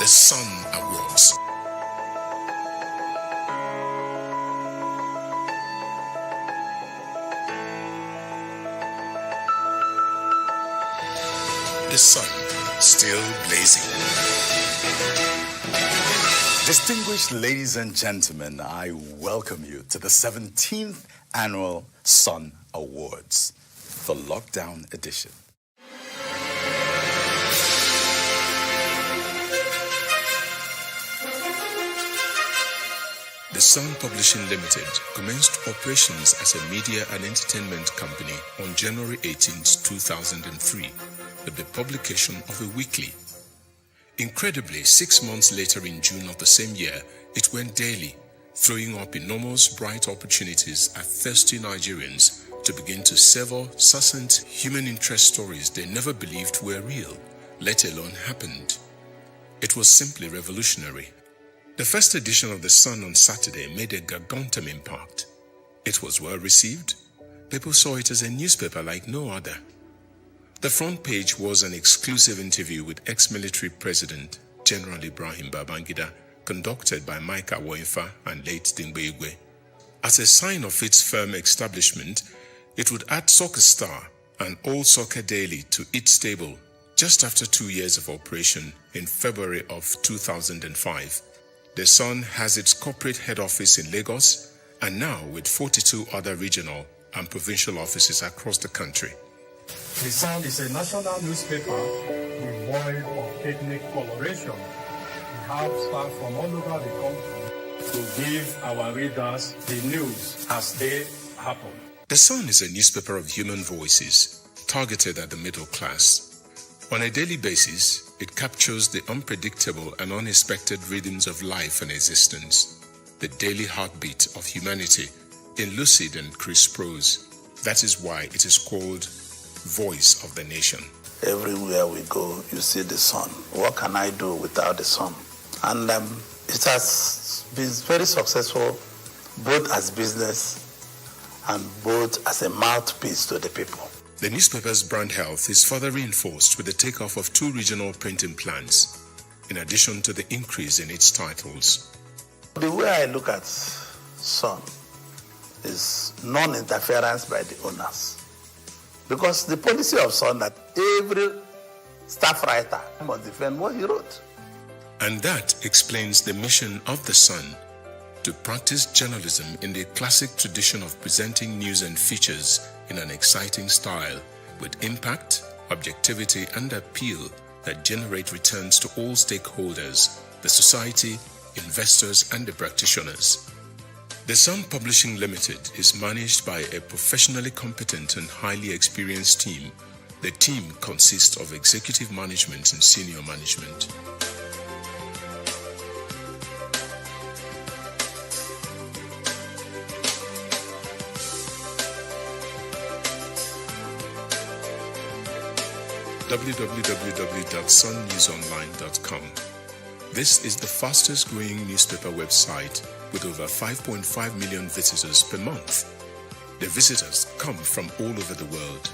The Sun Awards. The sun still blazing. Distinguished ladies and gentlemen, I welcome you to the 17th Annual Sun Awards, the lockdown edition. The Sun Publishing Limited commenced operations as a media and entertainment company on January 18, 2003, with the publication of a weekly. Incredibly, 6 months later in June of the same year, it went daily, throwing up enormous bright opportunities at thirsty Nigerians to begin to savor succinct human interest stories they never believed were real, let alone happened. It was simply revolutionary. The first edition of The Sun on Saturday made a gargantuan impact. It was well received. People saw it as a newspaper like no other. The front page was an exclusive interview with ex-military President General Ibrahim Babangida, conducted by Mike Awoinfa and late Dingbe Igwe. As a sign of its firm establishment, it would add Soccer Star and All Soccer Daily to its stable just after 2 years of operation in February of 2005. The Sun has its corporate head office in Lagos and now with 42 other regional and provincial offices across the country. The Sun is a national newspaper devoid of ethnic coloration. We have staff from all over the country to give our readers the news as they happen. The Sun is a newspaper of human voices targeted at the middle class. On a daily basis, it captures the unpredictable and unexpected rhythms of life and existence, the daily heartbeat of humanity in lucid and crisp prose. That is why it is called Voice of the Nation. Everywhere we go, you see the sun. What can I do without the sun? And it has been very successful, both as business and both as a mouthpiece to the people. The newspaper's brand health is further reinforced with the takeoff of 2 regional printing plants, in addition to the increase in its titles. The way I look at Sun is non-interference by the owners. Because the policy of Sun that every staff writer must defend what he wrote. And that explains the mission of The Sun, to practice journalism in the classic tradition of presenting news and features in an exciting style, with impact, objectivity, and appeal that generate returns to all stakeholders, the society, investors, and the practitioners. The Sun Publishing Limited is managed by a professionally competent and highly experienced team. The team consists of executive management and senior management. www.sunnewsonline.com. This is the fastest growing newspaper website with over 5.5 million visitors per month. The visitors come from all over the world.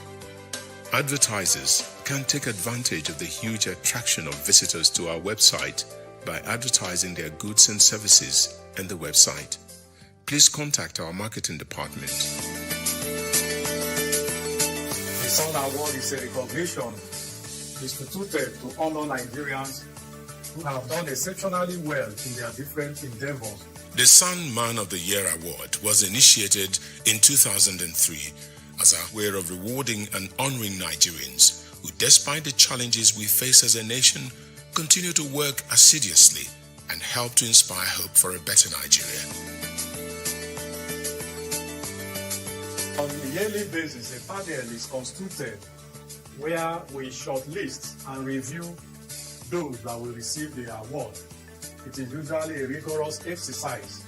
Advertisers can take advantage of the huge attraction of visitors to our website by advertising their goods and services on the website. Please contact our marketing department. The Sun Award is a recognition instituted to honor Nigerians who have done exceptionally well in their different endeavors. The Sun Man of the Year Award was initiated in 2003 as a way of rewarding and honoring Nigerians who, despite the challenges we face as a nation, continue to work assiduously and help to inspire hope for a better Nigeria. On a yearly basis, a panel is constituted where we shortlist and review those that will receive the award. It is usually a rigorous exercise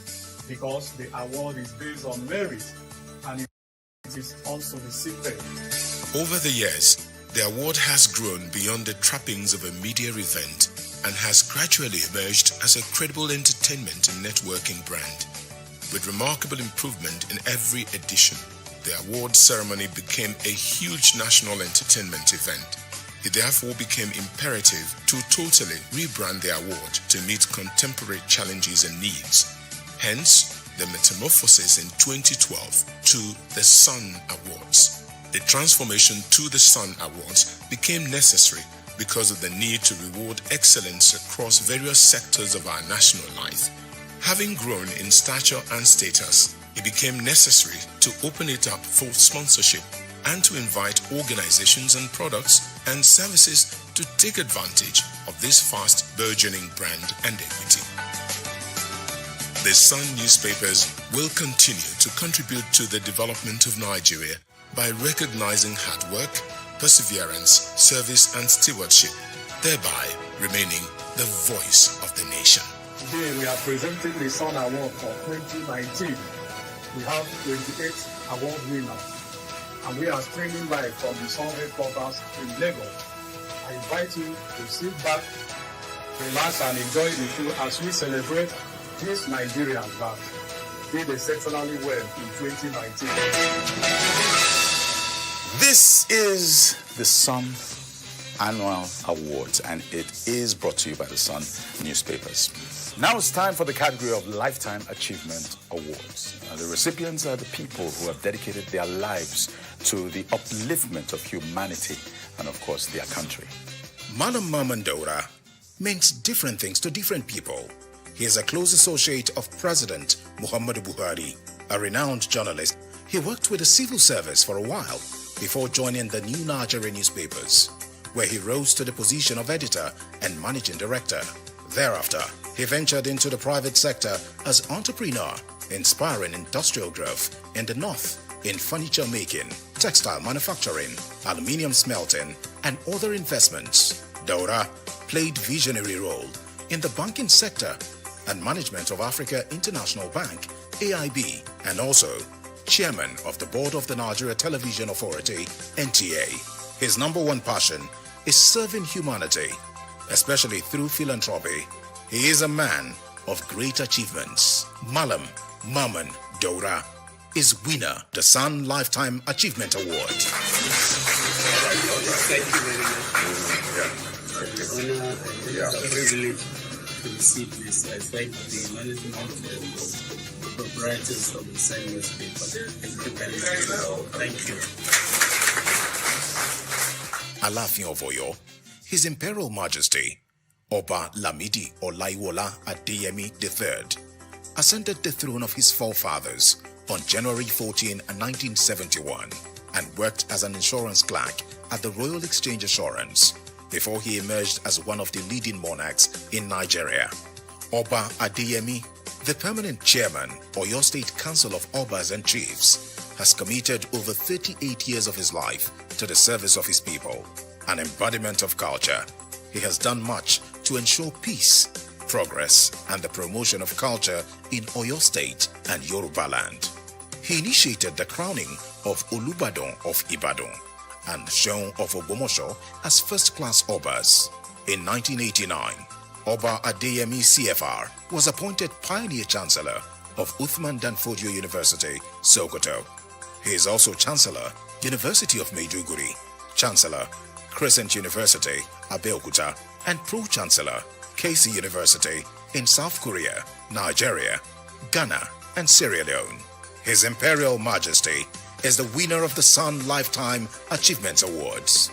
because the award is based on merit and it is unsolicited. Over the years, the award has grown beyond the trappings of a media event and has gradually emerged as a credible entertainment and networking brand. With remarkable improvement in every edition, the award ceremony became a huge national entertainment event. It therefore became imperative to totally rebrand the award to meet contemporary challenges and needs. Hence, the metamorphosis in 2012 to the Sun Awards. The transformation to the Sun Awards became necessary because of the need to reward excellence across various sectors of our national life. Having grown in stature and status, it became necessary to open it up for sponsorship and to invite organizations and products and services to take advantage of this fast burgeoning brand and equity. The Sun newspapers will continue to contribute to the development of Nigeria by recognizing hard work, perseverance, service, and stewardship, thereby remaining the voice of the nation. Today we are presenting the Sun Award for 2019. We have 28 award winners, and we are streaming live from the Sun headquarters in Lagos. I invite you to sit back, relax, and enjoy the show as we celebrate these Nigerians that did exceptionally well in 2019. This is the Sun Annual Awards, and it is brought to you by the Sun newspapers. Now it's time for the category of Lifetime Achievement Awards. The recipients are the people who have dedicated their lives to the upliftment of humanity and, of course, their country. Malam Mamman Daura means different things to different people. He is a close associate of President Muhammadu Buhari, a renowned journalist. He worked with the civil service for a while before joining the New Nigeria newspapers, where he rose to the position of editor and managing director. Thereafter, he ventured into the private sector as entrepreneur, inspiring industrial growth in the north in furniture making, textile manufacturing, aluminium smelting, and other investments. Daura played visionary role in the banking sector and management of Africa International Bank, AIB, and also chairman of the board of the Nigeria Television Authority, NTA. His number one passion is serving humanity, especially through philanthropy. He is a man of great achievements. Malam Mamman Daura is winner of the Sun Lifetime Achievement Award. Thank you very much. It's an honor and a privilege to receive this. I thank the management and the proprietors of the Sun newspaper. Thank you. Aláàfin of Ọ̀yọ́, His Imperial Majesty Oba Lamidi Olaiwola Adeyemi III ascended the throne of his forefathers on January 14, 1971 and worked as an insurance clerk at the Royal Exchange Assurance before he emerged as one of the leading monarchs in Nigeria. Oba Adeyemi, the permanent chairman, Oyo State Council of Obas and Chiefs, has committed over 38 years of his life to the service of his people, an embodiment of culture. He has done much to ensure peace, progress, and the promotion of culture in Oyo State and Yoruba land. He initiated the crowning of Olubadan of Ibadan and Seun of Ogbomoso as first-class Obas. In 1989, Oba Adeyemi CFR was appointed Pioneer Chancellor of Uthman Danfodio University, Sokoto. He is also Chancellor, University of Maiduguri, Chancellor, Crescent University, Abeokuta, and Pro-Chancellor, Casey University in South Korea, Nigeria, Ghana, and Sierra Leone. His Imperial Majesty is the winner of the Sun Lifetime Achievement Awards.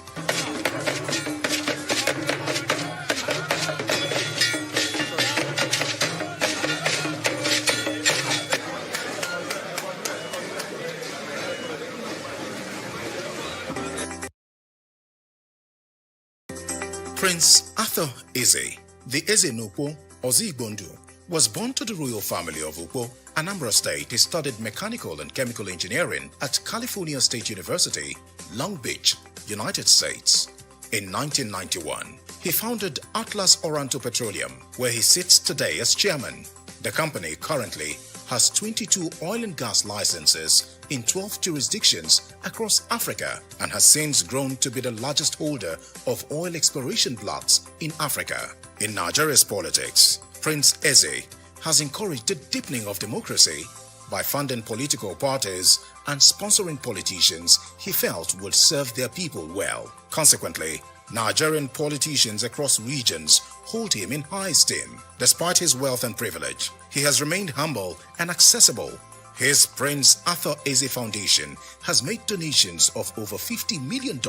Prince Arthur Eze, the Eze Nukwu Ozigbondu, was born to the royal family of Ukpo, Anambra State. He studied mechanical and chemical engineering at California State University, Long Beach, United States. In 1991, he founded Atlas Oranto Petroleum, where he sits today as chairman. The company currently has 22 oil and gas licenses in 12 jurisdictions across Africa and has since grown to be the largest holder of oil exploration blocks in Africa. In Nigeria's politics, Prince Eze has encouraged the deepening of democracy by funding political parties and sponsoring politicians he felt would serve their people well. Consequently, Nigerian politicians across regions hold him in high esteem. Despite his wealth and privilege, he has remained humble and accessible. His Prince Arthur Eze Foundation has made donations of over $50 million.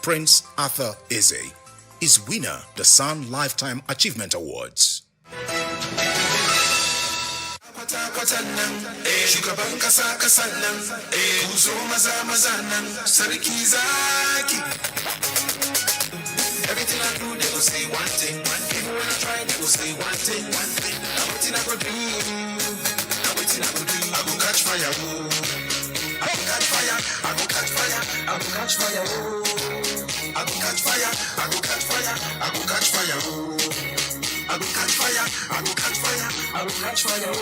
Prince Arthur Eze is winner the Sun Lifetime Achievement Awards. Everything I do, they will say one thing. Even when I try, they will say one thing. Now waiting I go do. Now waiting I go do. I go catch fire. I go catch fire. I go catch fire. I go catch fire. I go catch fire. I go catch fire. I go catch fire. I go catch fire. I go catch fire. I go catch fire.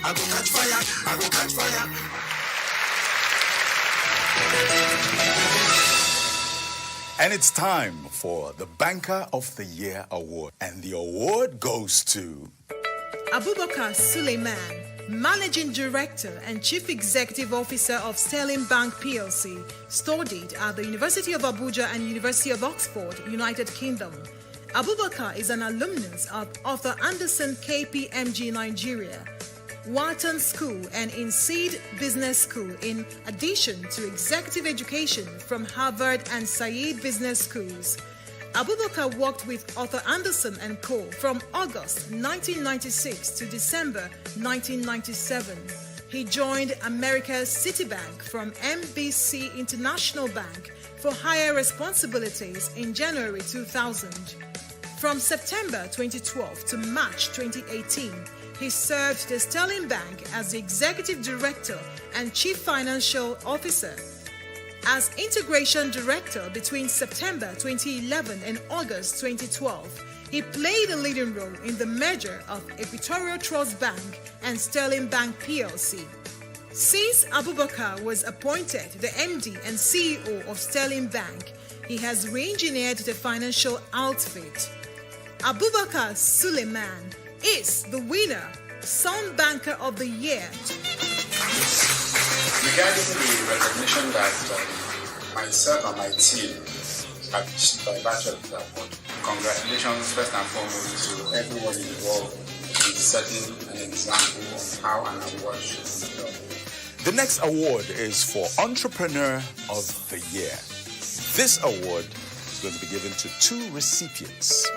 I go catch fire. I go catch fire. And it's time for the Banker of the Year Award. And the award goes to Abubakar Suleiman, Managing Director and Chief Executive Officer of Sterling Bank PLC, studied at the University of Abuja and University of Oxford, United Kingdom. Abubakar is an alumnus of Arthur Andersen KPMG Nigeria, Wharton School and INSEAD Business School, in addition to executive education from Harvard and Said Business Schools. Abubakar worked with Arthur Andersen and Co. from August 1996 to December 1997. He joined America's Citibank from MBC International Bank for higher responsibilities in January 2000. From September 2012 to March 2018, he served the Sterling Bank as the Executive Director and Chief Financial Officer. As Integration Director between September 2011 and August 2012, he played a leading role in the merger of Equatorial Trust Bank and Sterling Bank PLC. Since Abubakar was appointed the MD and CEO of Sterling Bank, he has re-engineered the financial outfit. Abubakar Suleiman is the winner, Sun Banker of the Year. Regarding the recognition that myself and my team have achieved by virtue of the award, congratulations first and foremost to everyone involved in setting an example of how an award should be done. the next award is for Entrepreneur of the Year. This award is going to be given to two recipients.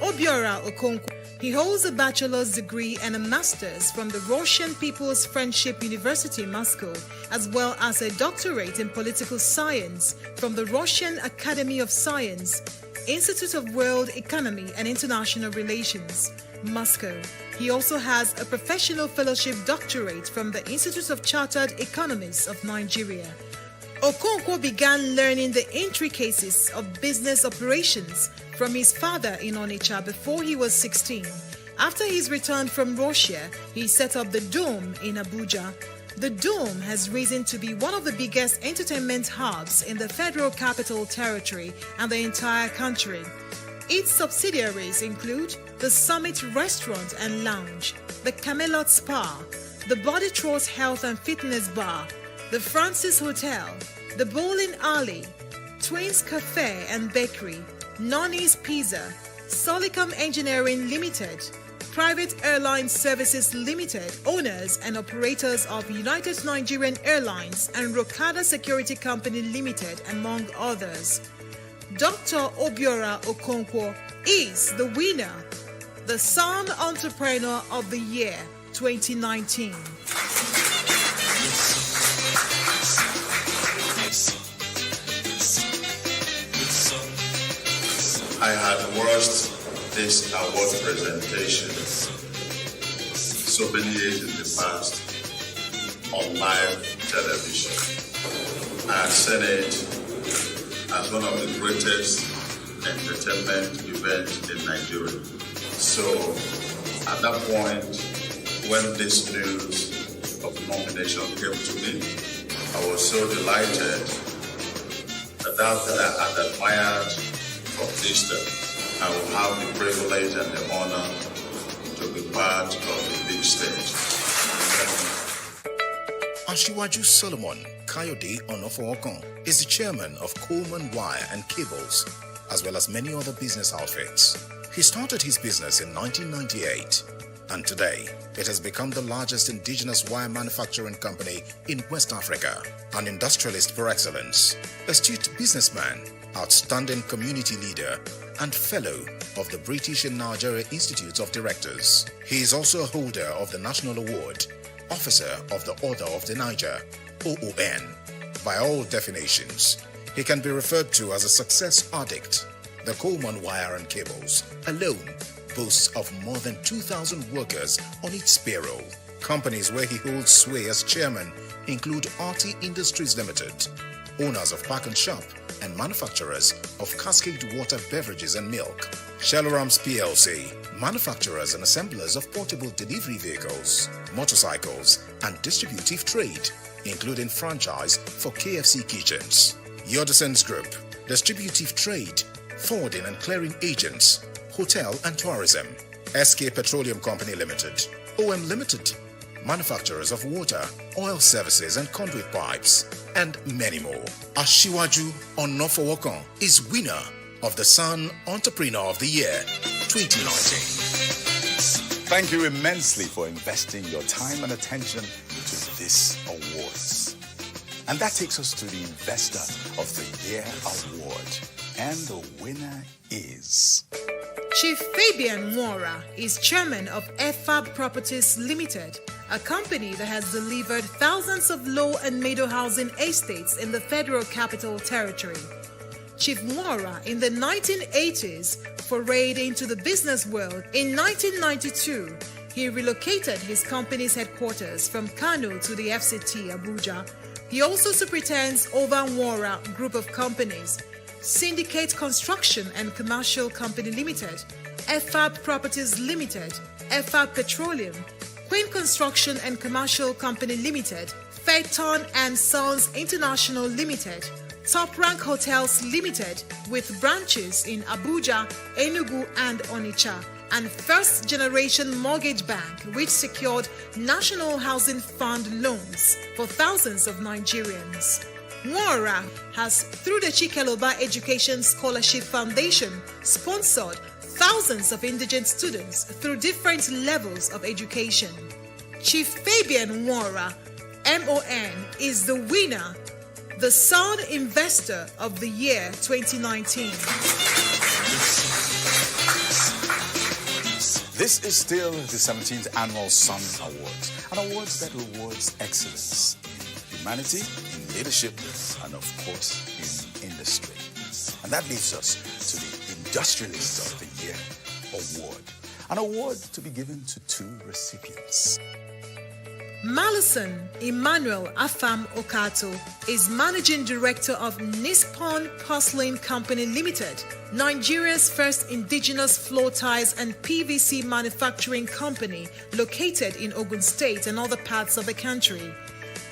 Obiora Okonkwo. He holds a bachelor's degree and a master's from the Russian People's Friendship University, Moscow, as well as a doctorate in political science from the Russian Academy of Science, Institute of World Economy and International Relations, Moscow. He also has a professional fellowship doctorate from the Institute of Chartered Economists of Nigeria. Okonkwo began learning the intricacies of business operations from his father in Onitsha before he was 16. After his return from Russia, he set up the Dome in Abuja. The Dome has risen to be one of the biggest entertainment hubs in the Federal Capital Territory and the entire country. Its subsidiaries include the Summit Restaurant and Lounge, the Camelot Spa, the Body Trust Health and Fitness Bar, the Francis Hotel, the Bowling Alley, Twins Cafe and Bakery, Nonny's Pizza, Solicom Engineering Limited, Private Airline Services Limited, owners and operators of United Nigerian Airlines and Rokada Security Company Limited, among others. Dr. Obiora Okonkwo is the winner, the Sun Entrepreneur of the Year 2019. I had watched this award presentation so many years in the past on live television. I had seen it as one of the greatest entertainment events in Nigeria. So at that point, when this news of nomination came to me, I was so delighted that I had admired from distance. I will have the privilege and the honor to be part of the big stage. Asiwaju Solomon Kayode Onofookon is the chairman of Coleman Wire and Cables, as well as many other business outfits. He started his business in 1998, and today it has become the largest indigenous wire manufacturing company in West Africa. An industrialist par excellence, astute businessman, outstanding community leader, and fellow of the British and Nigeria Institute of Directors. He is also a holder of the National Award, Officer of the Order of the Niger, OON. By all definitions, he can be referred to as a success addict. The Coleman Wire and Cables alone boasts of more than 2,000 workers on its payroll. Companies where he holds sway as chairman include RT Industries Limited, owners of Park and Shop and manufacturers of Cascade Water Beverages and Milk, Shellrams PLC, manufacturers and assemblers of portable delivery vehicles, motorcycles, and distributive trade, including franchise for KFC Kitchens, Yodeson's Group, distributive trade, forwarding and clearing agents, hotel and tourism, SK Petroleum Company Limited, OM Limited, manufacturers of water, oil services and conduit pipes, and many more. Asiwaju Onofookon is winner of the Sun Entrepreneur of the Year 2019. Thank you immensely for investing your time and attention to this awards. And that takes us to the Investor of the Year award. And the winner is... Chief Fabian Mwora is chairman of EFAB Properties Limited, a company that has delivered thousands of low and middle housing estates in the Federal Capital Territory. Chief Mwora, in the 1980s, forayed into the business world. In 1992, he relocated his company's headquarters from Kano to the FCT, Abuja. He also superintends over Mwora Group of Companies, Syndicate Construction and Commercial Company Limited, EFAB Properties Limited, EFAB Petroleum, Queen Construction and Commercial Company Limited, Phaeton and Sons International Limited, Top Rank Hotels Limited, with branches in Abuja, Enugu and Onitsha, and First Generation Mortgage Bank, which secured National Housing Fund loans for thousands of Nigerians. Mwora has, through the Chikeloba Education Scholarship Foundation, sponsored thousands of indigent students through different levels of education. Chief Fabian Mwora, MON, is the winner, the Sun Investor of the Year 2019. This is still the 17th Annual Sun Awards, an award that rewards excellence in humanity, in leadership, and of course in industry. And that leads us to the Industrialist of the Year award, an award to be given to two recipients. Malison Emmanuel Afam Okato is Managing Director of Nippon Porcelain Company Limited, Nigeria's first indigenous floor tiles and PVC manufacturing company located in Ogun State and other parts of the country.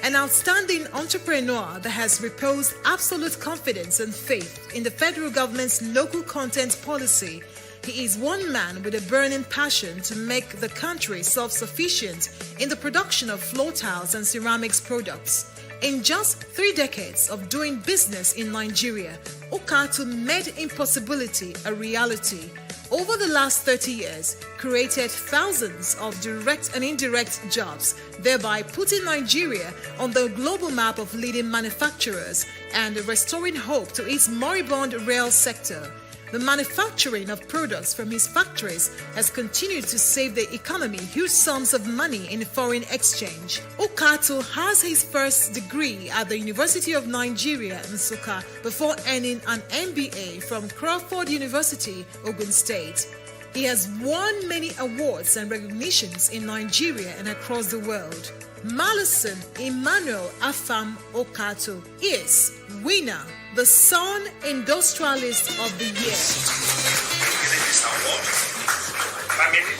An outstanding entrepreneur that has reposed absolute confidence and faith in the federal government's local content policy. He is one man with a burning passion to make the country self-sufficient in the production of floor tiles and ceramics products. In just 3 decades of doing business in Nigeria, Okato made impossibility a reality. Over the last 30 years, created thousands of direct and indirect jobs, thereby putting Nigeria on the global map of leading manufacturers and restoring hope to its moribund rail sector. The manufacturing of products from his factories has continued to save the economy huge sums of money in foreign exchange. Okato has his first degree at the University of Nigeria, Nsukka, before earning an MBA from Crawford University, Ogun State. He has won many awards and recognitions in Nigeria and across the world. Malison Emmanuel Afam Okato is winner, the Sun Industrialist of the Year. Giving this award to my family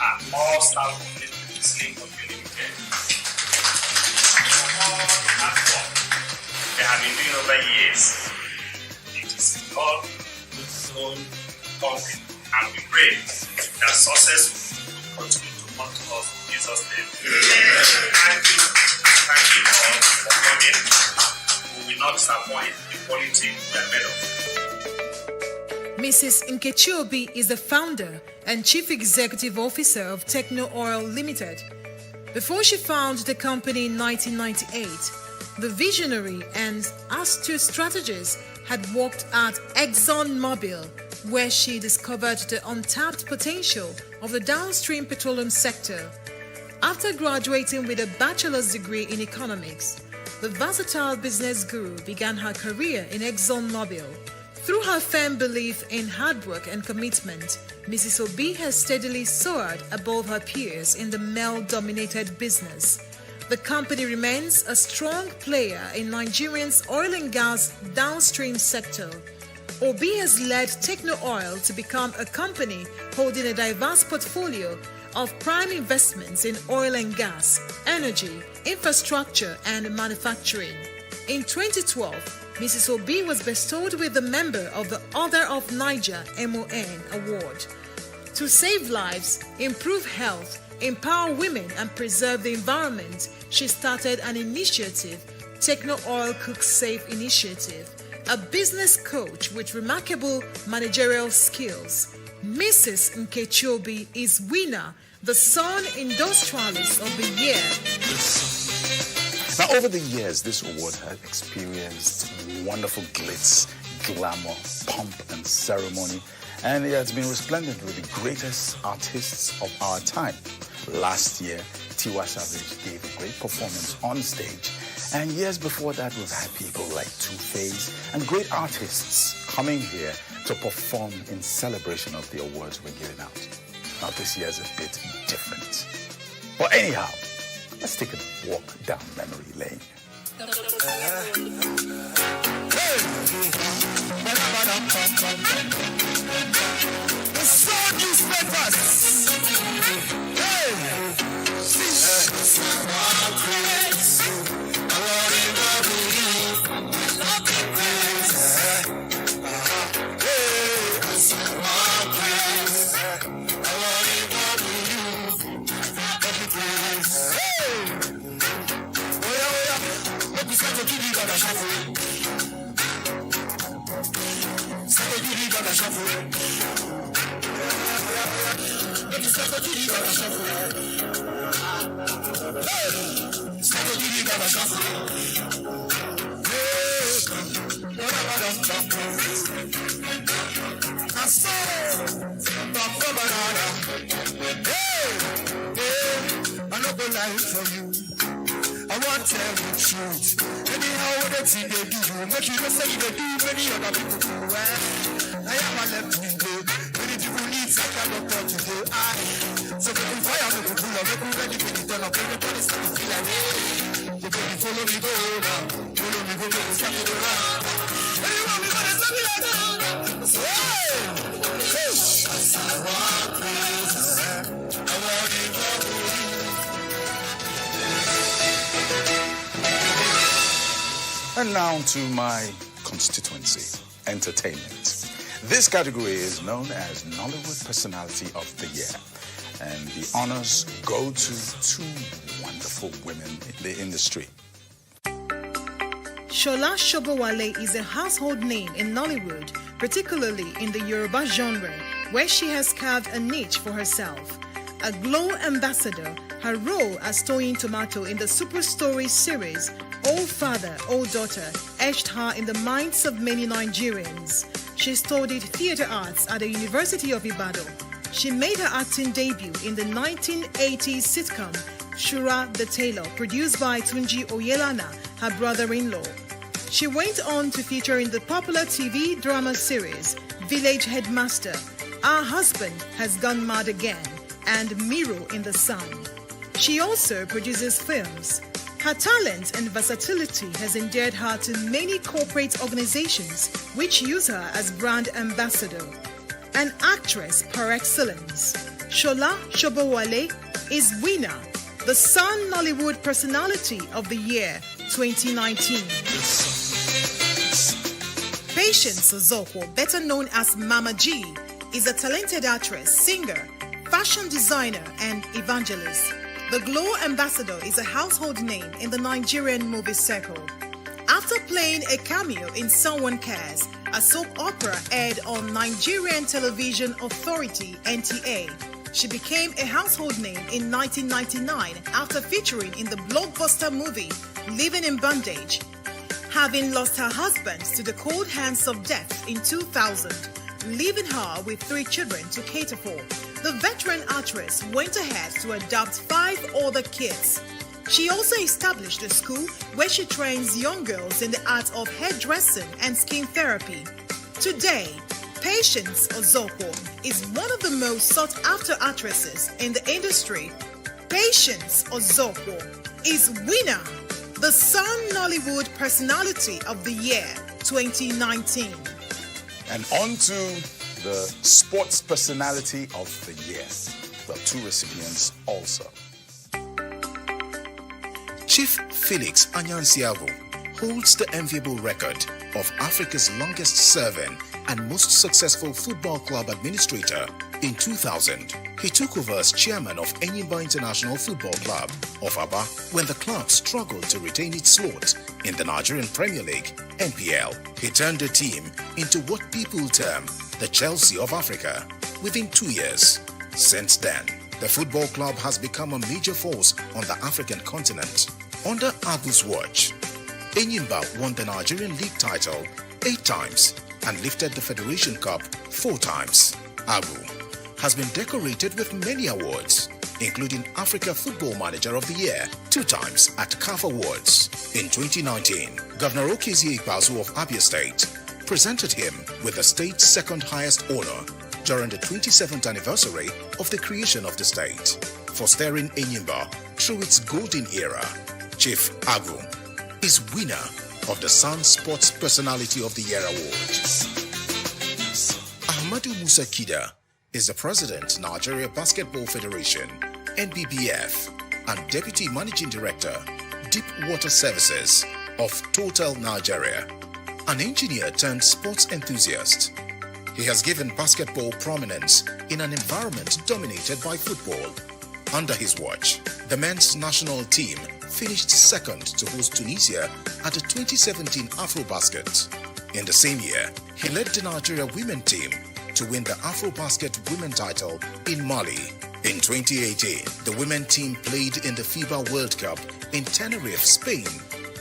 and all staff of the Muslim Company Limited for all the hard work they have been doing over years. It is God's own company, and we pray that success will continue to come to us in Jesus' name. Thank you. thank you all for coming. We will not disappoint the quality we are made of. Mrs. Nkechi Obi is the founder and chief executive officer of Techno Oil Limited. Before she founded the company in 1998, the visionary and astute strategist had worked at ExxonMobil, where she discovered the untapped potential of the downstream petroleum sector. After graduating with a bachelor's degree in economics, the versatile business guru began her career in ExxonMobil. Through her firm belief in hard work and commitment, Mrs. Obi has steadily soared above her peers in the male-dominated business. The company remains a strong player in Nigeria's oil and gas downstream sector. Obi has led Techno Oil to become a company holding a diverse portfolio of prime investments in oil and gas, energy, infrastructure, and manufacturing. In 2012, Mrs. Obi was bestowed with the member of the Order of Niger MON Award. To save lives, improve health, empower women, and preserve the environment, she started an initiative, Techno Oil Cook Safe Initiative, a business coach with remarkable managerial skills. Mrs. Nkechi Obi is winner, the Sun Industrialist of the Year. Now, over the years, this award has experienced wonderful glitz, glamour, pomp, and ceremony, and it has been resplendent with the greatest artists of our time. Last year, Tiwa Savage gave a great performance on stage, and years before that, we've had people like Two-Face and great artists coming here to perform in celebration of the awards we're giving out. Now, this year is a bit different. But anyhow, let's take a walk down memory lane. The Sun newspapers. For you, I want to tell the truth. Anyhow, what they do, make you say they do, many other people do. I am a left to go. Many people need such a doctor to go. So they can fire me to pull up, make me ready to be done up. Everybody start to feel like, they can follow me, go now. Follow me, go, start to go around. Anyone, we gotta stop me like that. And now to my constituency, entertainment. This category is known as Nollywood Personality of the Year. And the honors go to two wonderful women in the industry. Shola Sobowale is a household name in Nollywood, particularly in the Yoruba genre, where she has carved a niche for herself. A Glow ambassador, her role as Toyin Tomato in the Super Story series Old Father, Old Daughter etched her in the minds of many Nigerians. She studied theatre arts at the University of Ibadan. She made her acting debut in the 1980s sitcom Shura the Tailor, produced by Tunji Oyelana, her brother-in-law. She went on to feature in the popular TV drama series Village Headmaster, Our Husband Has Gone Mad Again, and Miro in the Sun. She also produces films. Her talent and versatility has endeared her to many corporate organizations which use her as brand ambassador. An actress par excellence, Shola Sobowale is winner, the Sun Nollywood Personality of the Year 2019. Patience Ozokwo, better known as Mama G, is a talented actress, singer, fashion designer, and evangelist. The Glow Ambassador is a household name in the Nigerian movie circle. After playing a cameo in Someone Cares, a soap opera aired on Nigerian Television Authority (NTA), she became a household name in 1999 after featuring in the blockbuster movie Living in Bondage. Having lost her husband to the cold hands of death in 2000, leaving her with 3 children to cater for, the veteran actress went ahead to adopt 5 other kids. She also established a school where she trains young girls in the art of hairdressing and skin therapy. Today, Patience Ozokwo is one of the most sought-after actresses in the industry. Patience Ozokwo is winner, the Sun Nollywood Personality of the Year 2019. And on to the Sports Personality of the Year. Well, 2 recipients also. Chief Felix Anyansiago holds the enviable record of Africa's longest-serving and most successful football club administrator. In 2000, he took over as chairman of Enyimba International Football Club of Aba when the club struggled to retain its slot in the Nigerian Premier League, NPL. He turned the team into what people term the Chelsea of Africa within 2 years. Since then, the football club has become a major force on the African continent. Under Abu's watch, Enyimba won the Nigerian League title 8 times and lifted the Federation Cup 4 times. Abu has been decorated with many awards, including Africa Football Manager of the Year 2 times at CAF Awards. In 2019, Governor Okezie Ikpeazu of Abia State presented him with the state's second highest honor during the 27th anniversary of the creation of the state. For steering Enyimba through its golden era, Chief Agu is winner of the Sun Sports Personality of the Year Award. Ahmadu Musa Kida is the President, Nigeria Basketball Federation, NBBF, and Deputy Managing Director, Deep Water Services of Total Nigeria. An engineer turned sports enthusiast, he has given basketball prominence in an environment dominated by football. Under his watch, the men's national team finished second to host Tunisia at the 2017 AfroBasket. In the same year, he led the Nigeria women team to win the AfroBasket women title in Mali. In 2018, the women team played in the FIBA World Cup in Tenerife, Spain,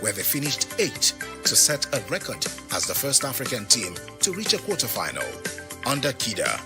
where they finished 8th to set a record as the first African team to reach a quarterfinal. Under Kida,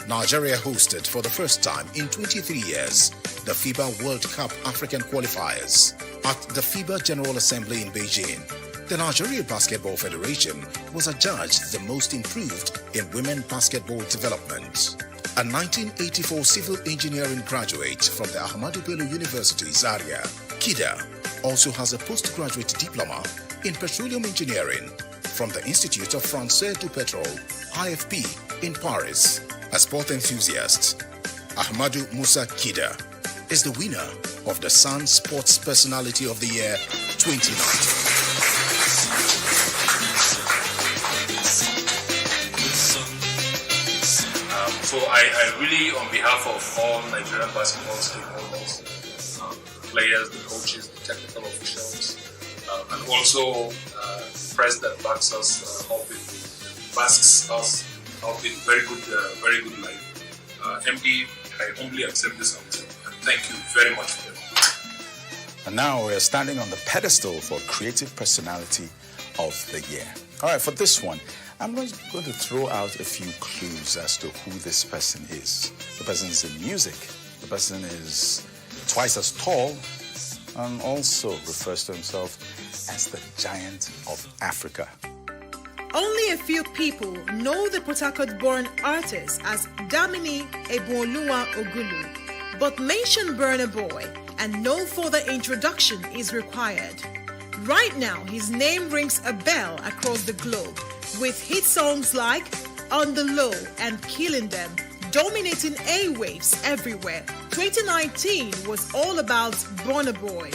Nigeria hosted for the first time in 23 years the FIBA World Cup African qualifiers. At the FIBA General Assembly in Beijing, the Nigeria Basketball Federation was adjudged the most improved in women basketball development. A 1984 civil engineering graduate from the Ahmadu Bello University, Zaria, Kida also has a postgraduate diploma in petroleum engineering from the Institute of Français du Pétrole, IFP, in Paris. A sport enthusiast, Ahmadu Musa Kida is the winner of the Sun Sports Personality of the Year 2019. So I really, on behalf of all Nigerian basketball stakeholders, players, the coaches, the technical officials, and also the press that backs us up basks us up in very good light. MD, I humbly accept this honor and thank you very much for it. And now we're standing on the pedestal for Creative Personality of the Year. All right, for this one, I'm going to throw out a few clues as to who this person is. The person is in music. The person is twice as tall and also refers to himself as the Giant of Africa. Only a few people know the Port Harcourt-born artist as Damini Ebuoluwa Ogulu, but mention Burna Boy and no further introduction is required. Right now, his name rings a bell across the globe, with hit songs like On the Low and Killing Them dominating airwaves everywhere. 2019 was all about Burna Boy.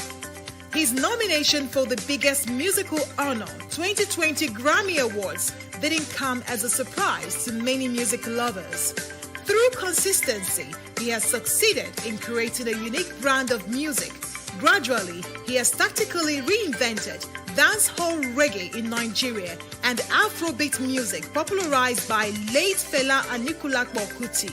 His nomination for the biggest musical honor, 2020 Grammy Awards, didn't come as a surprise to many music lovers. Through consistency, he has succeeded in creating a unique brand of music. Gradually, he has tactically reinvented dancehall reggae in Nigeria and Afrobeat music popularized by late Fela Anikulapo Kuti.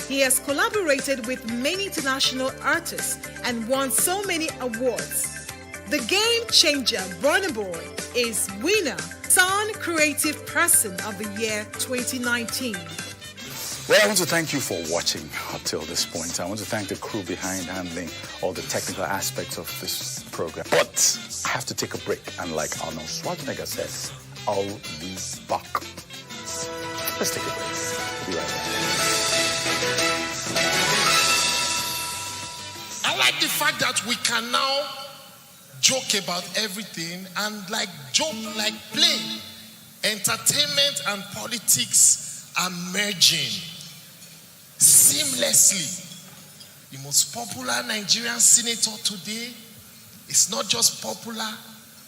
He has collaborated with many international artists and won so many awards. The game changer Burna Boy is winner, Sun Creative Person of the Year 2019. Well, I want to thank you for watching up till this point. I want to thank the crew behind handling all the technical aspects of this program. But I have to take a break, and like Arnold Schwarzenegger said, I'll be back. Let's take a break. We'll be right back. I like the fact that we can now joke about everything and like play. Entertainment and politics are merging seamlessly. The most popular Nigerian senator today is not just popular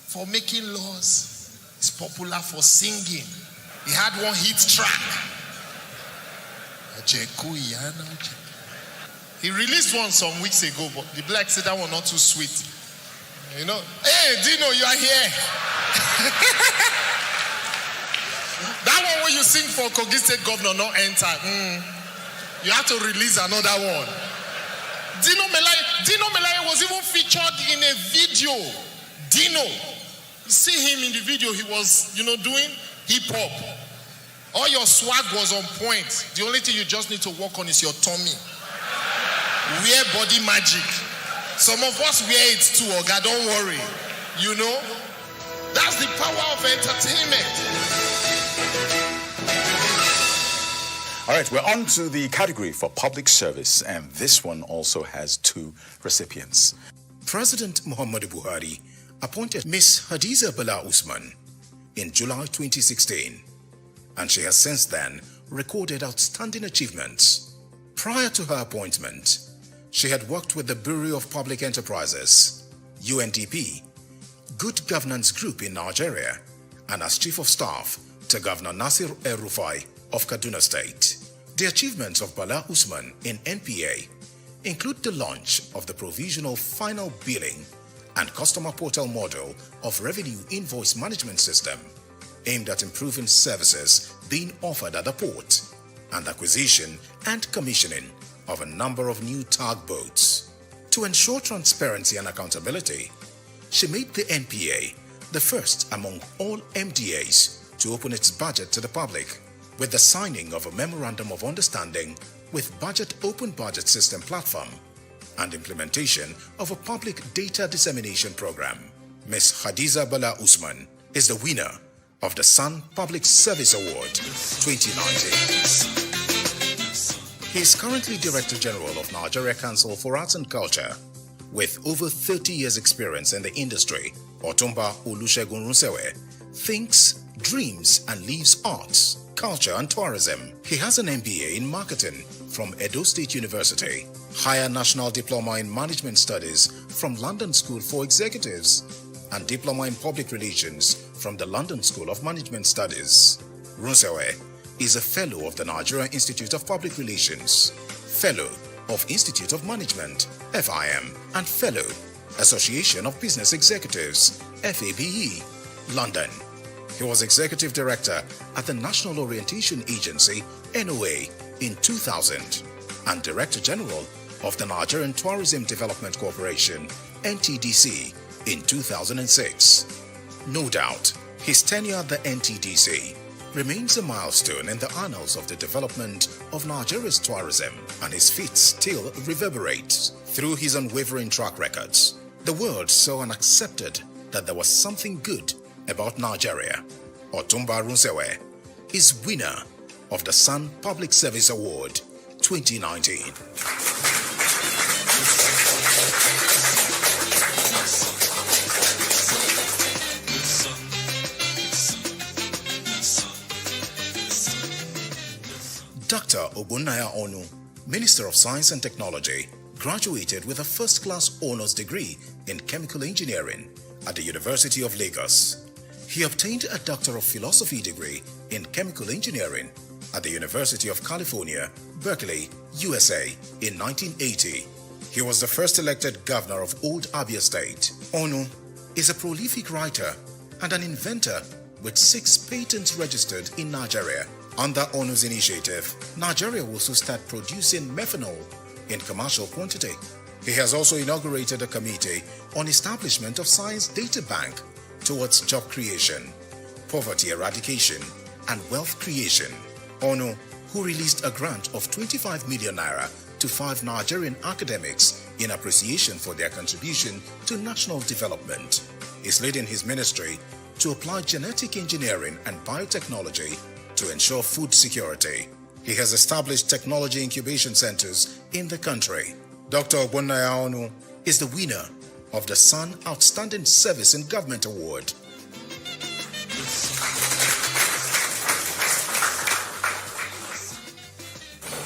for making laws, it's popular for singing. He had one hit track. He released one some weeks ago, but the black said that one not too sweet. You know, hey, Dino, you are here. That one where you sing for Kogi State Governor not enter. You have to release another one. Dino Melaye was even featured in a video. Dino, you see him in the video, he was, doing hip-hop. All your swag was on point. The only thing you just need to work on is your tummy. Wear body magic. Some of us wear it too, Oga, don't worry. That's the power of entertainment. All right, we're on to the category for public service, and this one also has two recipients. President Muhammadu Buhari appointed Ms. Hadiza Bala Usman in July 2016, and she has since then recorded outstanding achievements. Prior to her appointment, she had worked with the Bureau of Public Enterprises, UNDP, Good Governance Group in Nigeria, and as Chief of Staff to Governor Nasir El-Rufai of Kaduna State. The achievements of Bala Usman in NPA include the launch of the provisional final billing and customer portal model of revenue invoice management system aimed at improving services being offered at the port, and acquisition and commissioning of a number of new tugboats. To ensure transparency and accountability, she made the NPA the first among all MDAs to open its budget to the public, with the signing of a Memorandum of Understanding with Budget Open Budget System Platform and implementation of a public data dissemination program. Ms. Hadiza Bala Usman is the winner of the Sun Public Service Award 2019. He is currently Director General of Nigeria Council for Arts and Culture. With over 30 years experience in the industry, Otumba Olusegun Runsewe thinks, dreams and lives arts, culture and tourism. He has an MBA in marketing from Edo State University, Higher National Diploma in Management Studies from London School for Executives, and Diploma in Public Relations from the London School of Management Studies. Runsewe is a Fellow of the Nigeria Institute of Public Relations, Fellow of Institute of Management, FIM, and Fellow, Association of Business Executives, FABE, London. He was Executive Director at the National Orientation Agency, NOA, in 2000, and Director General of the Nigerian Tourism Development Corporation, NTDC, in 2006. No doubt, his tenure at the NTDC remains a milestone in the annals of the development of Nigeria's tourism, and his feats still reverberate. Through his unwavering track records, the world saw and accepted that there was something good about Nigeria. Otumba Runsewe is winner of the Sun Public Service Award 2019. Dr. Ogunaya Onu, Minister of Science and Technology, graduated with a first-class honors degree in chemical engineering at the University of Lagos. He obtained a Doctor of Philosophy degree in chemical engineering at the University of California, Berkeley, USA in 1980. He was the first elected governor of Old Abia State. Onu is a prolific writer and an inventor with 6 patents registered in Nigeria. Under Onu's initiative, Nigeria will also start producing methanol in commercial quantity. He has also inaugurated a committee on establishment of Science Data Bank towards job creation, poverty eradication, and wealth creation. Onu, who released a grant of 25 million naira to 5 Nigerian academics in appreciation for their contribution to national development, is leading his ministry to apply genetic engineering and biotechnology to ensure food security. He has established technology incubation centers in the country. Dr. Ogbonnaya Onu is the winner of the Sun Outstanding Service in Government Award.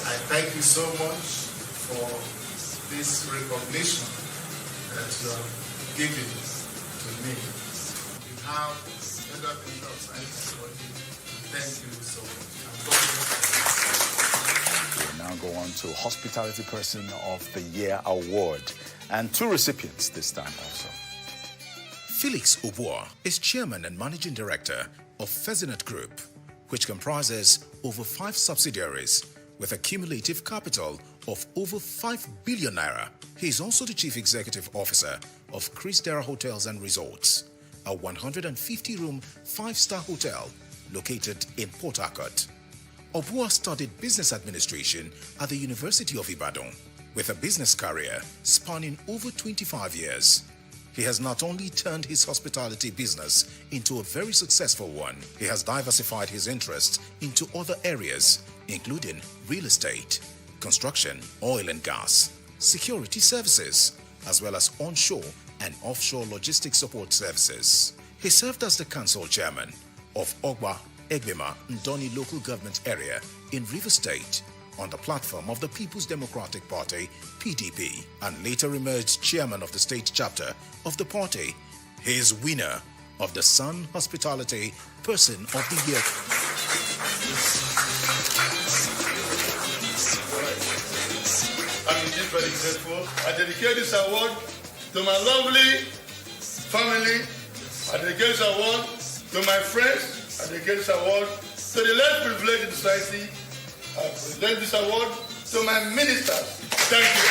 I thank you so much for this recognition that you are giving to me. You have Federal Commission of Science and Technology. Thank you so much. We'll now go on to Hospitality Person of the Year Award, and 2 recipients this time also. Felix Obua is chairman and managing director of Fezinet Group, which comprises over 5 subsidiaries with a cumulative capital of over 5 billion naira. He is also the chief executive officer of Chris Dera Hotels and Resorts, a 150-room 5-star hotel located in Port Harcourt. Obua studied business administration at the University of Ibadan with a business career spanning over 25 years. He has not only turned his hospitality business into a very successful one, he has diversified his interests into other areas, including real estate, construction, oil and gas, security services, as well as onshore and offshore logistics support services. He served as the council chairman of Ogba Egbema Ndoni local government area in Rivers State on the platform of the People's Democratic Party, PDP, and later emerged chairman of the state chapter of the party. He is winner of the Sun Hospitality Person of the Year. I'm indeed very grateful. I dedicate this award to my lovely family. I dedicate this award to my friends. I dedicate this award to the less privileged society. I present this award to my ministers. Thank you.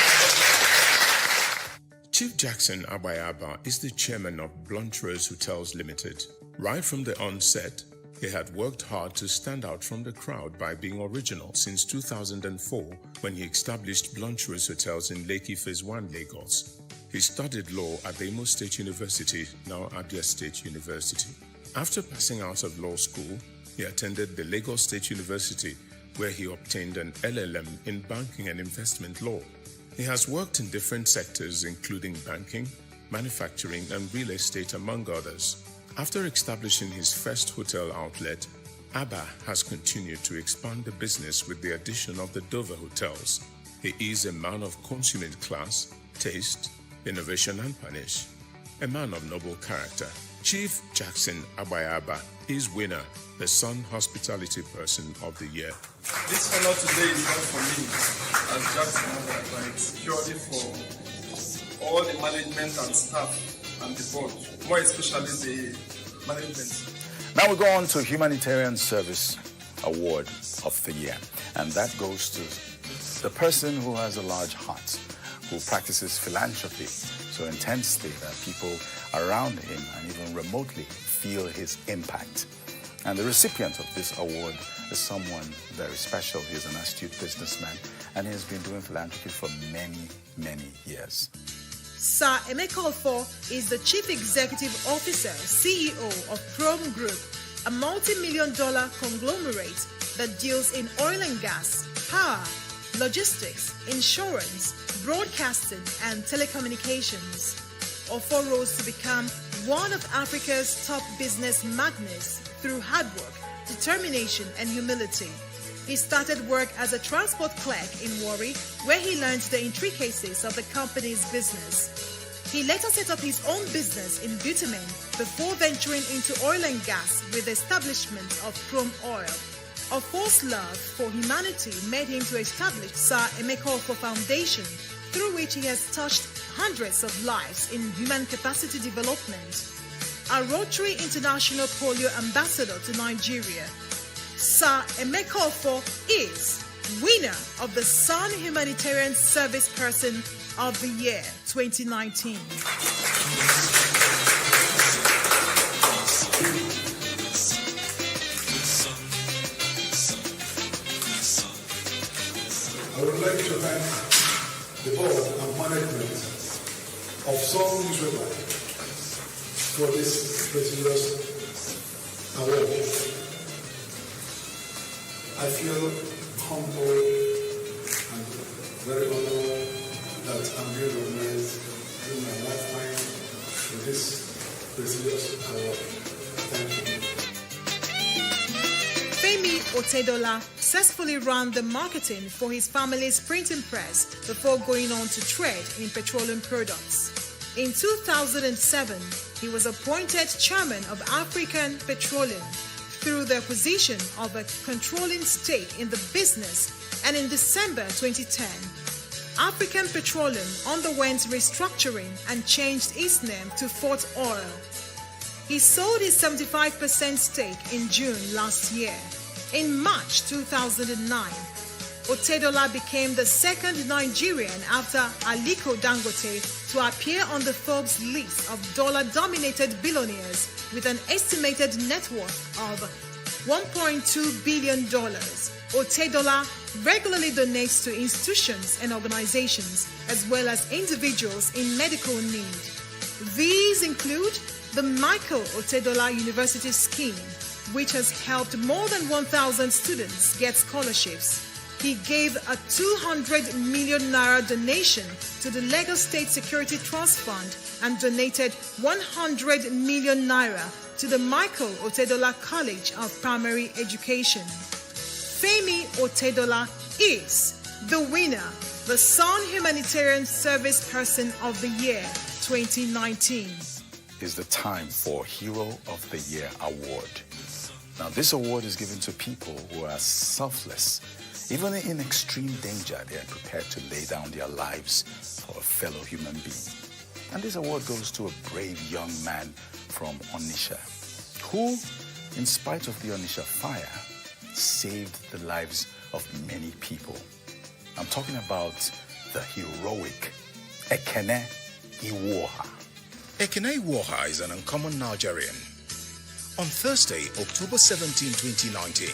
Chief Jackson Abayaba is the chairman of Blunt Rose Hotels Limited. Right from the onset, he had worked hard to stand out from the crowd by being original since 2004 when he established Blunt Rose Hotels in Lekki Phase 1, Lagos. He studied law at the Imo State University, now Abia State University. After passing out of law school, he attended the Lagos State University, where he obtained an LLM in banking and investment law. He has worked in different sectors including banking, manufacturing, and real estate, among others. After establishing his first hotel outlet, Abba has continued to expand the business with the addition of the Dover Hotels. He is a man of consummate class, taste, innovation, and panache, a man of noble character. Chief Jackson Abayaba is winner, the Sun Hospitality Person of the Year. This honor today is not for me as Jackson Abayaba, it's purely for all the management and staff and the board, more especially the management. Now we go on to Humanitarian Service Award of the Year, and that goes to the person who has a large heart, who practices philanthropy so intensely that people around him and even remotely feel his impact. And the recipient of this award is someone very special. He's an astute businessman, and he has been doing philanthropy for many, many years. Sir Emeka Offor is the Chief Executive Officer, CEO of Prom Group, a multi-million-dollar conglomerate that deals in oil and gas, power, logistics, insurance, broadcasting, and telecommunications. Offor rose to become one of Africa's top business magnates through hard work, determination, and humility. He started work as a transport clerk in Warri, where he learned the intricacies of the company's business. He later set up his own business in bitumen before venturing into oil and gas with the establishment of Chrome Oil. Of false love for humanity made him to establish Sir Emeka Offor Foundation, through which he has touched hundreds of lives in human capacity development. A Rotary International Polio Ambassador to Nigeria, Sir Emeka Offor is winner of the Sun Humanitarian Service Person of the Year 2019. I would like to thank the board and management of Sun Newspaper for this prestigious award. I feel humble and very honored that I'm being recognized in my lifetime for this prestigious award. Thank you. Femi Otedola successfully ran the marketing for his family's printing press before going on to trade in petroleum products. In 2007, he was appointed chairman of African Petroleum through the acquisition of a controlling stake in the business, and in December 2010, African Petroleum underwent restructuring and changed its name to Fort Oil. He sold his 75% stake in June last year. In March 2009, Otedola became the second Nigerian after Aliko Dangote to appear on the Forbes list of dollar-dominated billionaires with an estimated net worth of $1.2 billion. Otedola regularly donates to institutions and organizations as well as individuals in medical need. These include the Michael Otedola University Scheme, which has helped more than 1,000 students get scholarships. He gave a 200 million naira donation to the Lagos State Security Trust Fund and donated 100 million naira to the Michael Otedola College of Primary Education. Femi Otedola is the winner, the Sun Humanitarian Service Person of the Year 2019. Is the time for Hero of the Year award. Now, this award is given to people who are selfless. Even in extreme danger, they are prepared to lay down their lives for a fellow human being. And this award goes to a brave young man from Onitsha, who, in spite of the Onitsha fire, saved the lives of many people. I'm talking about the heroic Ekene Iwoha. Ekene Iwoha is an uncommon Nigerian. On Thursday, October 17, 2019,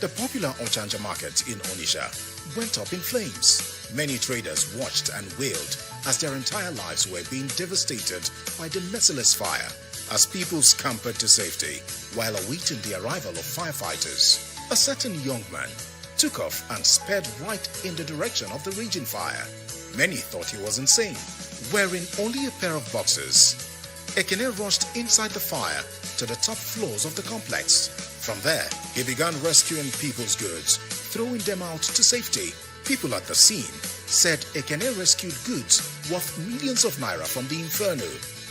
the popular Ochanja market in Onitsha went up in flames. Many traders watched and wailed as their entire lives were being devastated by the merciless fire as people scampered to safety while awaiting the arrival of firefighters. A certain young man took off and sped right in the direction of the raging fire. Many thought he was insane. Wearing only a pair of boxers, Ekene rushed inside the fire to the top floors of the complex. From there, he began rescuing people's goods, throwing them out to safety. People at the scene said Ekene rescued goods worth millions of naira from the inferno.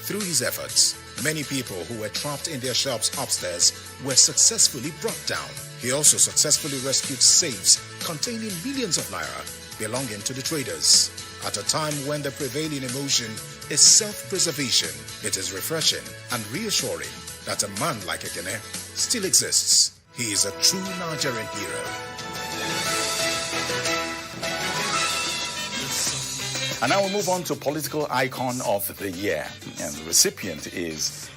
Through his efforts, many people who were trapped in their shops upstairs were successfully brought down. He also successfully rescued safes containing millions of naira belonging to the traders. At a time when the prevailing emotion is self-preservation, it is refreshing and reassuring that a man like Ekene still exists. He is a true Nigerian hero. And now we'll move on to political icon of the year. And the recipient is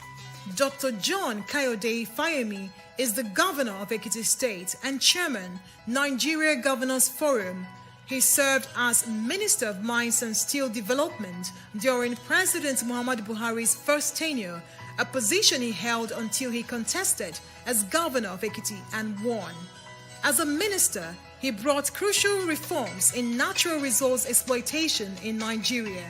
Dr. John Kayode Fayemi is the governor of Ekiti State and chairman, Nigeria Governors Forum. He served as Minister of Mines and Steel Development during President Muhammadu Buhari's first tenure, a position he held until he contested as governor of Ekiti and won. As a minister, he brought crucial reforms in natural resource exploitation in Nigeria.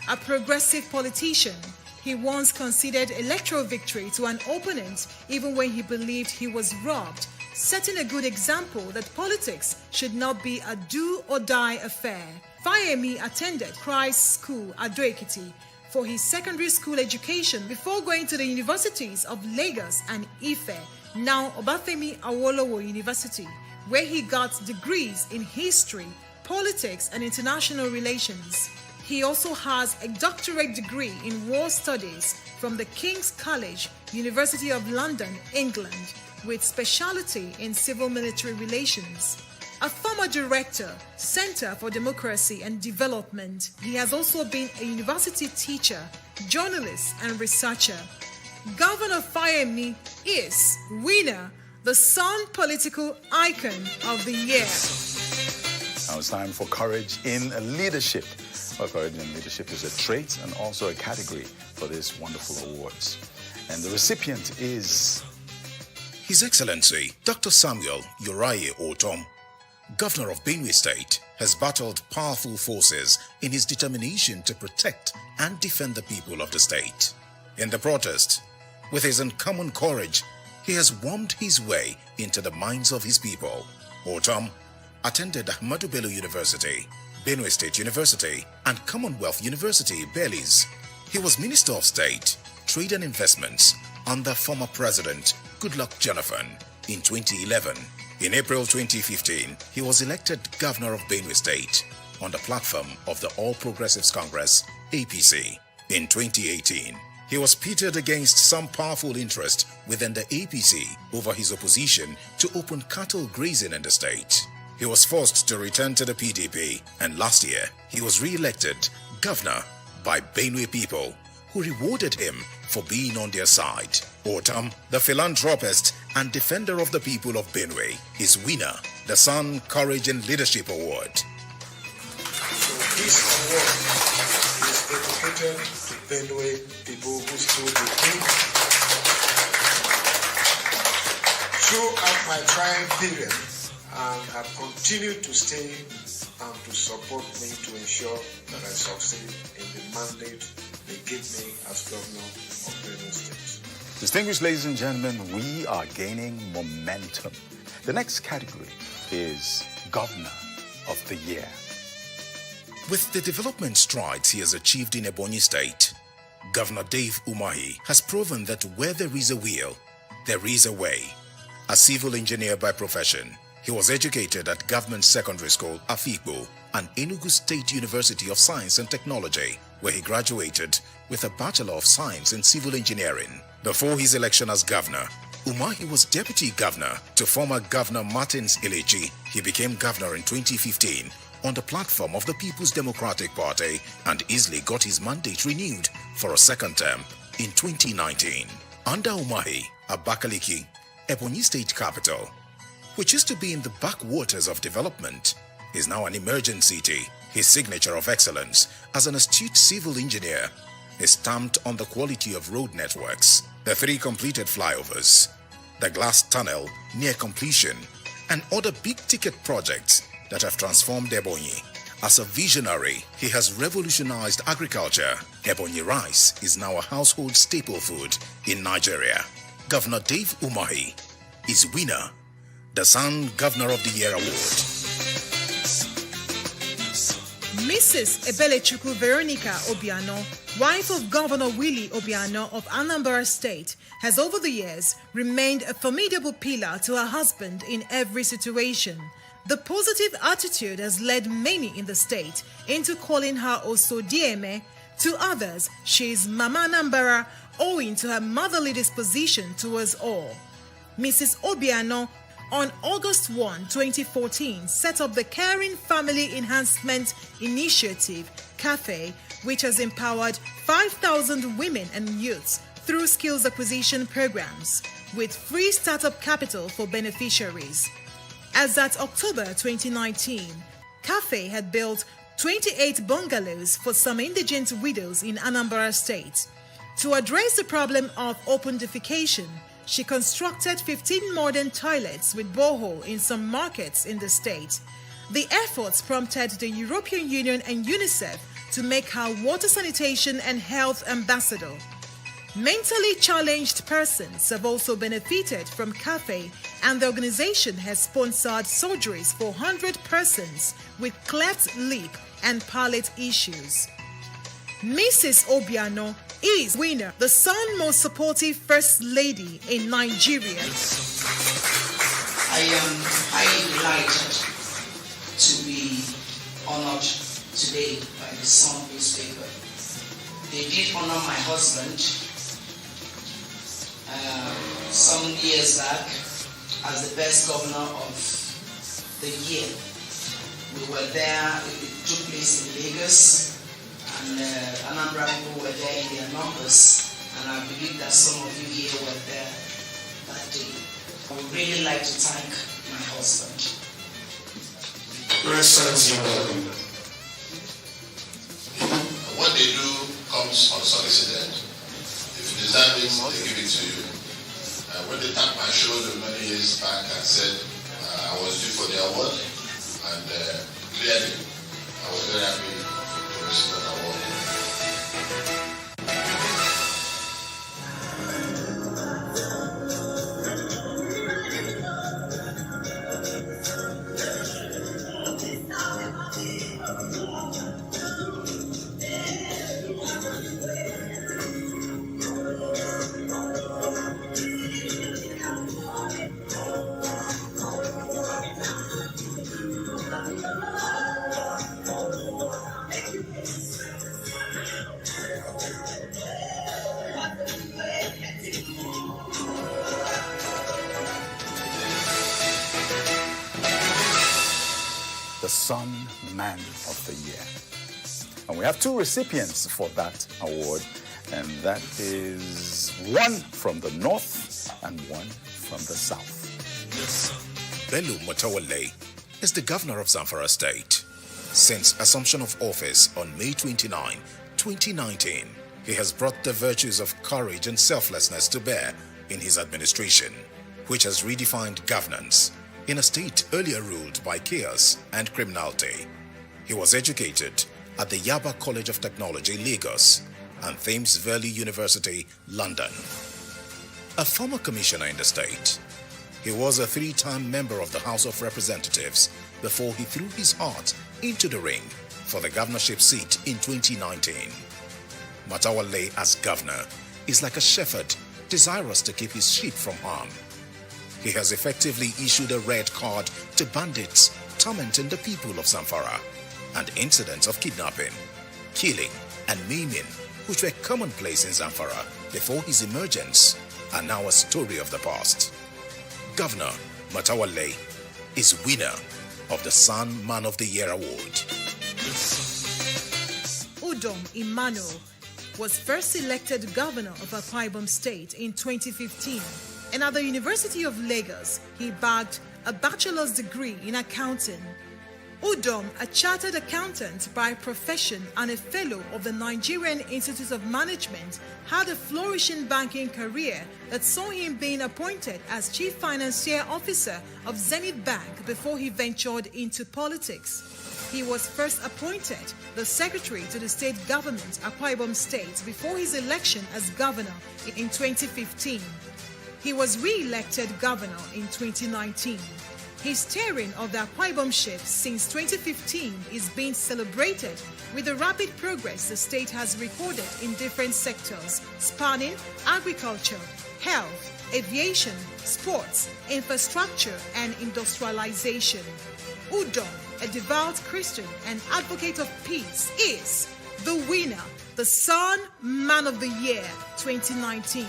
A progressive politician, he once conceded electoral victory to an opponent even when he believed he was robbed, setting a good example that politics should not be a do-or-die affair. Fayemi attended Christ School at Ado-Ekiti for his secondary school education before going to the universities of Lagos and Ife, now Obafemi Awolowo University, where he got degrees in history, politics, and international relations. He also has a doctorate degree in war studies from the King's College, University of London, England, with specialty in civil-military relations. A former director, Center for Democracy and Development, he has also been a university teacher, journalist, and researcher. Governor Fayemi is winner, the Sun Political Icon of the Year. Now it's time for Courage in Leadership. Well, Courage in Leadership is a trait and also a category for these wonderful awards. And the recipient is His Excellency Dr. Samuel Uriah Otom, Governor of Benue State, has battled powerful forces in his determination to protect and defend the people of the state. In the protest, with his uncommon courage, he has wormed his way into the minds of his people. Otom attended Ahmadu Bello University, Benue State University, and Commonwealth University, Belize. He was Minister of State, Trade and Investments under former President Goodluck Jonathan in 2011. In April 2015, he was elected Governor of Benue State on the platform of the All Progressives Congress, APC. In 2018, he was pitted against some powerful interest within the APC over his opposition to open cattle grazing in the state. He was forced to return to the PDP, and last year, he was re-elected governor by Benue people, who rewarded him for being on their side. Otom, the philanthropist and defender of the people of Benue, is winner, the Sun Courage and Leadership Award. So this award is dedicated to Benue people who stood with me throughout my trying period and have continued to stay and to support me to ensure that I succeed in the mandate they give me as governor of Benue State. Distinguished ladies and gentlemen, we are gaining momentum. The next category is Governor of the Year. With the development strides he has achieved in Ebonyi State, Governor Dave Umahi has proven that where there is a will, there is a way. A civil engineer by profession, he was educated at Government Secondary School, Afikpo, and Enugu State University of Science and Technology, where he graduated with a Bachelor of Science in Civil Engineering. Before his election as governor, Umahi was deputy governor to former Governor Martins Elechi. He became governor in 2015 on the platform of the People's Democratic Party and easily got his mandate renewed for a second term in 2019. Under Umahi, Abakaliki, Ebonyi State capital, which used to be in the backwaters of development, is now an emerging city. His signature of excellence as an astute civil engineer is stamped on the quality of road networks, the 3 completed flyovers, the glass tunnel near completion, and other big-ticket projects that have transformed Ebonyi. As a visionary, he has revolutionized agriculture. Ebonyi rice is now a household staple food in Nigeria. Governor Dave Umahi is winner, the Sun Governor of the Year Award. Mrs. Ebelechukwu Veronica Obiano, wife of Governor Willie Obiano of Anambra State, has over the years remained a formidable pillar to her husband in every situation. The positive attitude has led many in the state into calling her Osodieme. To others, she is Mama Anambra, owing to her motherly disposition towards all. Mrs. Obiano, on August 1, 2014, set up the Caring Family Enhancement Initiative, CAFE, which has empowered 5,000 women and youths through skills acquisition programs, with free startup capital for beneficiaries. As at October 2019, CAFE had built 28 bungalows for some indigent widows in Anambra State. To address the problem of open defecation, she constructed 15 modern toilets with borehole in some markets in the state. The efforts prompted the European Union and UNICEF to make her water sanitation and health ambassador. Mentally challenged persons have also benefited from CAFE, and the organization has sponsored surgeries for 100 persons with cleft lip and palate issues. Mrs. Obiano is winner, the Sun Most Supportive First Lady in Nigeria. I am highly delighted to be honored today by the Sun newspaper. They did honor my husband some years back as the best governor of the year. We were there, it took place in Lagos, and Anambra people were there in their numbers, and I believe that some of you here were there that day. I would really like to thank my husband. Your Excellency, welcome. What they do comes unsolicited. If you deserve it, they give it to you. When they tapped my shoulder many years back and said I was due for the award, and clearly I was very happy to receive that award. The Sun Man of the Year. And we have two recipients for that award, and that is one from the north and one from the south. Bello Matawalle is the governor of Zamfara State. Since assumption of office on May 29, 2019, he has brought the virtues of courage and selflessness to bear in his administration, which has redefined governance in a state earlier ruled by chaos and criminality. He was educated at the Yaba College of Technology, Lagos, and Thames Valley University, London. A former commissioner in the state, he was a 3-time member of the House of Representatives before he threw his heart into the ring for the governorship seat in 2019. Matawalle as governor is like a shepherd desirous to keep his sheep from harm. He has effectively issued a red card to bandits tormenting the people of Zamfara, and incidents of kidnapping, killing, and maiming, which were commonplace in Zamfara before his emergence, are now a story of the past. Governor Matawalle is winner of the Sun Man of the Year Award. Udom Emmanuel was first elected governor of Akwa Ibom State in 2015, and at the University of Lagos, he bagged a bachelor's degree in accounting. Udom, a chartered accountant by profession and a fellow of the Nigerian Institute of Management, had a flourishing banking career that saw him being appointed as Chief Financier Officer of Zenith Bank before he ventured into politics. He was first appointed the Secretary to the State Government, Akwa Ibom State, before his election as governor in 2015. He was re-elected governor in 2019. His steering of the Akwa Ibom ship since 2015 is being celebrated with the rapid progress the state has recorded in different sectors, spanning agriculture, health, aviation, sports, infrastructure, and industrialization. Udom, a devout Christian and advocate of peace, is the winner, the Sun Man of the Year 2019.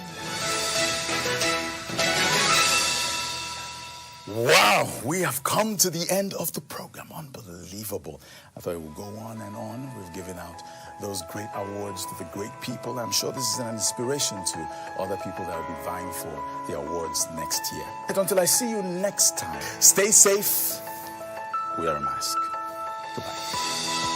Wow, we have come to the end of the program. Unbelievable. I thought it would go on and on. We've given out those great awards to the great people. I'm sure this is an inspiration to other people that will be vying for the awards next year. And until I see you next time, stay safe, wear a mask. Goodbye.